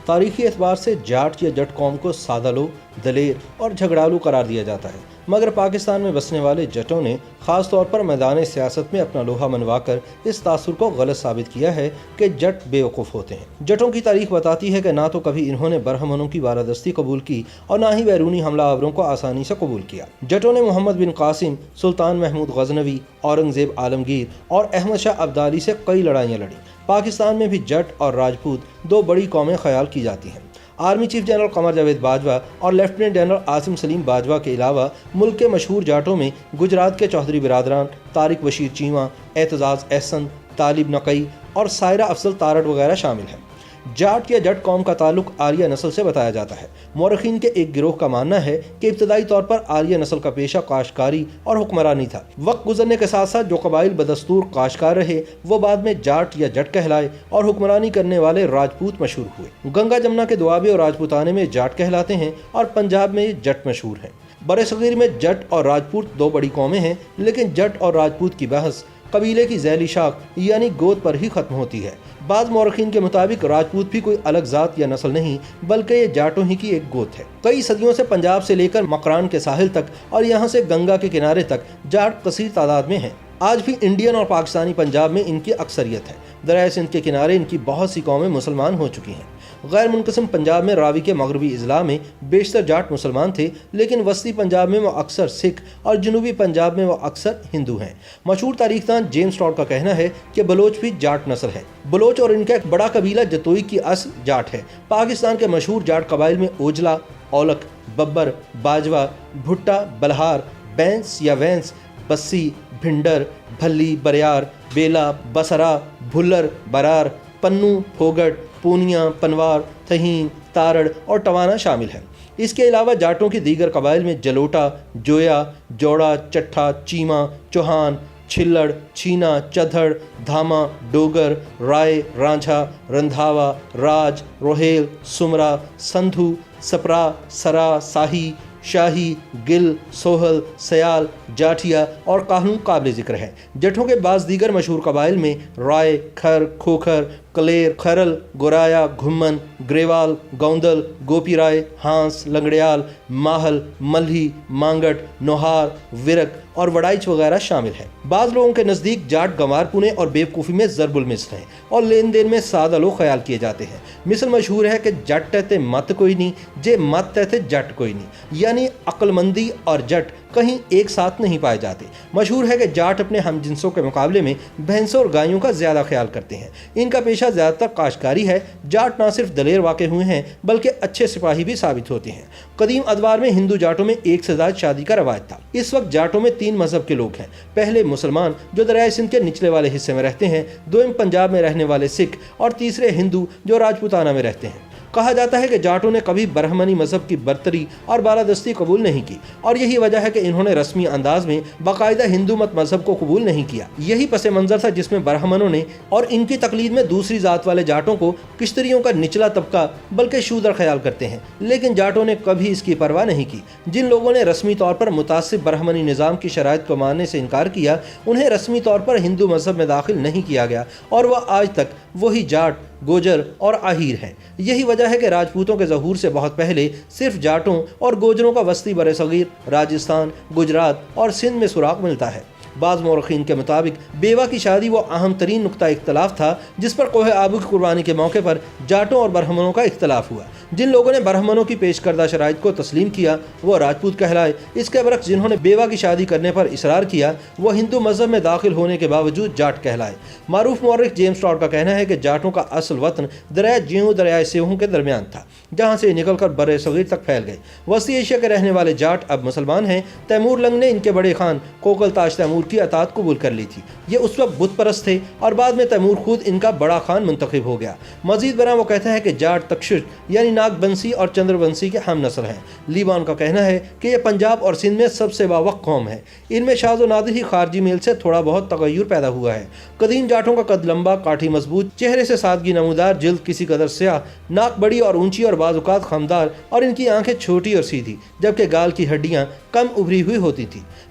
تاریخی اعتبار سے جاٹ یا جٹ قوم کو سادہ لو، دلیر اور جھگڑالو قرار دیا جاتا ہے، مگر پاکستان میں بسنے والے جٹوں نے خاص طور پر میدان سیاست میں اپنا لوہا منوا کر اس تاثر کو غلط ثابت کیا ہے کہ جٹ بے وقوف ہوتے ہیں۔ جٹوں کی تاریخ بتاتی ہے کہ نہ تو کبھی انہوں نے برہمنوں کی بالادستی قبول کی اور نہ ہی بیرونی حملہ آوروں کو آسانی سے قبول کیا۔ جٹوں نے محمد بن قاسم، سلطان محمود غزنوی، اورنگزیب عالمگیر اور احمد شاہ ابدالی سے کئی لڑائیاں لڑیں۔ پاکستان میں بھی جٹ اور راجپوت دو بڑی قومیں خیال کی جاتی ہیں۔ Army chief general Qamar Javed Bajwa اور لیفٹیننٹ جنرل عاصم سلیم باجوہ کے علاوہ ملک کے مشہور جاٹوں میں گجرات کے چودھری برادران طارق بشیر چیمہ، اعتزاز احسن، طالب نقی اور سائرہ افضل تارڑ وغیرہ شامل ہیں۔ جاٹ یا جٹ قوم کا تعلق آریہ نسل سے بتایا جاتا ہے۔ مورخین کے ایک گروہ کا ماننا ہے کہ ابتدائی طور پر آریہ نسل کا پیشہ کاشتکاری اور حکمرانی تھا۔ وقت گزرنے کے ساتھ ساتھ جو قبائل بدستور کاشتکار رہے وہ بعد میں جاٹ یا جٹ کہلائے اور حکمرانی کرنے والے راجپوت مشہور ہوئے۔ گنگا جمنا کے دوآبے اور راجپوتانے میں جاٹ کہلاتے ہیں اور پنجاب میں جٹ مشہور ہیں۔ برصغیر میں جٹ اور راجپوت دو بڑی قومیں ہیں، لیکن جٹ اور راجپوت کی بحث قبیلے کی ذیلی شاخ یعنی گود پر ہی ختم ہوتی ہے۔ بعض مورخین کے مطابق راجپوت بھی کوئی الگ ذات یا نسل نہیں بلکہ یہ جاٹوں ہی کی ایک گوت ہے۔ کئی صدیوں سے پنجاب سے لے کر مکران کے ساحل تک اور یہاں سے گنگا کے کنارے تک جاٹ کثیر تعداد میں ہیں۔ آج بھی انڈین اور پاکستانی پنجاب میں ان کی اکثریت ہے۔ دریائے سندھ کے کنارے ان کی بہت سی قومیں مسلمان ہو چکی ہیں۔ غیر منقسم پنجاب میں راوی کے مغربی اضلاع میں بیشتر جاٹ مسلمان تھے، لیکن وسطی پنجاب میں وہ اکثر سکھ اور جنوبی پنجاب میں وہ اکثر ہندو ہیں۔ مشہور تاریخ دان جیمز ٹاڈ کا کہنا ہے کہ بلوچ بھی جاٹ نسل ہے۔ بلوچ اور ان کا ایک بڑا قبیلہ جتوئی کی اصل جاٹ ہے۔ پاکستان کے مشہور جاٹ قبائل میں اوجلا، اولک، ببر، باجوہ، بھٹا، بلہار، بینس یا وینس، بسی، بھنڈر، بھلی، بریار، بیلا، بسرا، بھلر، برار، پنو، پھوگٹ، پونیا، پنوار، تہین، تارڑ اور ٹوانا شامل ہیں۔ اس کے علاوہ جاٹوں کی دیگر قبائل میں جلوٹا، جویا، جوڑا، چٹھا، چیمہ، چوہان، چھلڑ، چھینا، چدھڑ، دھاما، ڈوگر، رائے، رانجھا، رندھاوا، راج، روہیل، سمرا، سندھو، سپرا، سرا، ساہی، شاہی، گل، سوہل، سیال، جاٹھیا اور کاہنو قابل ذکر ہیں۔ جٹوں کے بعض دیگر مشہور قبائل میں رائے، کھر، کھوکھر، کلیر، کھرل، گورایا، گھمن، گریوال، گوندل، گوپی رائے، ہانس، لنگڑیال، ماہل، ملہی، مانگٹ، نوہار، ورک اور وڑائچ وغیرہ شامل ہیں۔ بعض لوگوں کے نزدیک جاٹ گنوار پونے اور بیوقوفی میں ضرب المثل ہیں اور لین دین میں سادہ لوگ خیال کیے جاتے ہیں۔ مثل مشہور ہے کہ جٹ تہتے مت کوئی نہیں، جے مت تہتے جٹ کوئی نہیں، یعنی عقل مندی اور جٹ کہیں ایک ساتھ نہیں پائے جاتے۔ مشہور ہے کہ جاٹ اپنے ہم جنسوں کے مقابلے میں بھینسوں اور گایوں کا زیادہ خیال کرتے ہیں۔ ان کا پیشہ زیادہ تر کاشتکاری ہے۔ جاٹ نہ صرف دلیر واقع ہوئے ہیں بلکہ اچھے سپاہی بھی ثابت ہوتے ہیں۔ قدیم ادوار میں ہندو جاٹوں میں ایک سے زائد شادی کا رواج تھا۔ اس وقت جاٹوں میں تین مذہب کے لوگ ہیں۔ پہلے مسلمان جو دریائے سندھ کے نچلے والے حصے میں رہتے ہیں، دوم پنجاب میں رہنے والے سکھ اور تیسرے ہندو جو راجپوتانہ میں رہتے ہیں۔ کہا جاتا ہے کہ جاٹوں نے کبھی برہمنی مذہب کی برتری اور بالادستی قبول نہیں کی اور یہی وجہ ہے کہ انہوں نے رسمی انداز میں باقاعدہ ہندو مت مذہب کو قبول نہیں کیا۔ یہی پس منظر تھا جس میں برہمنوں نے اور ان کی تقلید میں دوسری ذات والے جاٹوں کو کشتریوں کا نچلا طبقہ بلکہ شودر خیال کرتے ہیں، لیکن جاٹوں نے کبھی اس کی پرواہ نہیں کی۔ جن لوگوں نے رسمی طور پر متعصب برہمنی نظام کی شرائط کو ماننے سے انکار کیا، انہیں رسمی طور پر ہندو مذہب میں داخل نہیں کیا گیا اور وہ آج تک وہی جاٹ، گوجر اور آہیر ہیں۔ یہی وجہ ہے کہ راجپوتوں کے ظہور سے بہت پہلے صرف جاٹوں اور گوجروں کا وسطی برصغیر، راجستھان، گجرات اور سندھ میں سراغ ملتا ہے۔ بعض مورخین کے مطابق بیوہ کی شادی وہ اہم ترین نقطہ اختلاف تھا جس پر کوہ آبو کی قربانی کے موقع پر جاٹوں اور برہمنوں کا اختلاف ہوا۔ جن لوگوں نے برہمنوں کی پیش کردہ شرائط کو تسلیم کیا وہ راجپوت کہلائے۔ اس کے برعکس جنہوں نے بیوہ کی شادی کرنے پر اصرار کیا وہ ہندو مذہب میں داخل ہونے کے باوجود جاٹ کہلائے۔ معروف مورخ جیمز ٹاڈ کا کہنا ہے کہ جاٹوں کا اصل وطن دریائے جیوں دریائے سیہوں کے درمیان تھا، جہاں سے نکل کر بر صغیر تک پھیل گئے۔ وسطی ایشیا کے رہنے والے جاٹ اب مسلمان ہیں۔ تیمور لنگ نے ان کے بڑے خان کوکل تاج تیمور کی اطاعت قبول کر لی تھی۔ یہ اس وقت بت پرست تھے اور بعد میں تیمور خود ان کا بڑا خان منتخب ہو گیا۔ مزید برآں وہ کہتا ہے کہ جاٹ تکشش یعنی ناگ بنسی اور چندر بنسی کے ہم نسل ہیں۔ لیبان کا کہنا ہے کہ یہ پنجاب اور سندھ میں سب سے باوقت قوم ہے۔ ان میں شاذ و نادر ہی خارجی میل سے تھوڑا بہت تغیر پیدا ہوا ہے۔ قدیم جاٹوں کا قد لمبا، کاٹھی مضبوط، چہرے سے سادگی نمودار، جلد کسی قدر سیاہ، ناک بڑی اور اونچی اور بعض اوقات خمدار اور ان کی آنکھیں چھوٹی اور سیدھی، جبکہ گال کی ہڈیاں کم ابھری ہوئی ہوتی تھیں۔